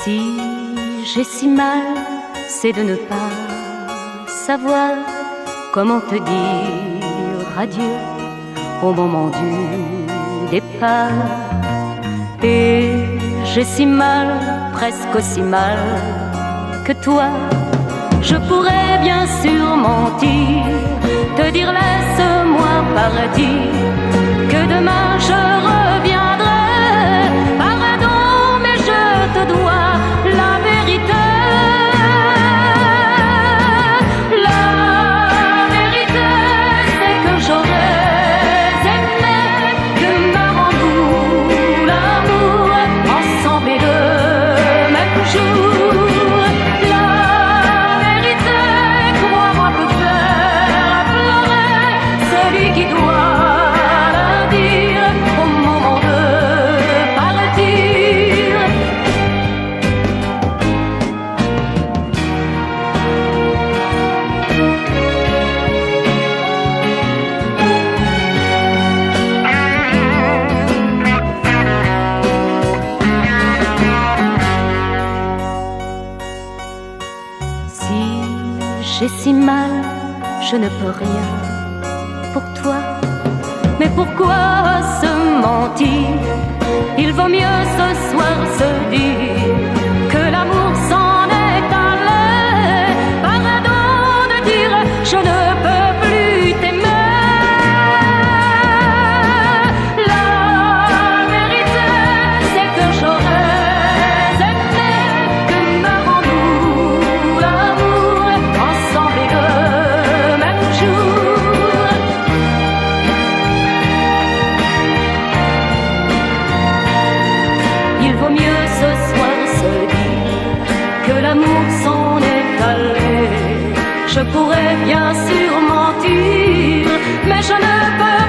Si j'ai si mal, c'est de ne pas savoir comment te dire adieu au moment du départ. Et j'ai si mal, presque aussi mal que toi. Je pourrais bien sûr mentir, te dire laisse-moi partir, que demain je reviendrai. Pardon, mais je te dois la vérité. La vérité, c'est que j'aurais aimé que m'avons-nous l'amour ensemble et le même jour. J'ai si mal, je ne peux rien pour toi. Mais pourquoi se mentir? Il vaut mieux ce soir se dire que l'amour s'en est allé. Pardon de dire je ne peux plus t'aimer. La vérité, c'est que j'aurais aimé que m'avons-nous l'amour ensemble et le même jour. Il vaut mieux ce soir se dire que l'amour s'en est allé. Je pourrais bien sûr mentir, mais je ne peux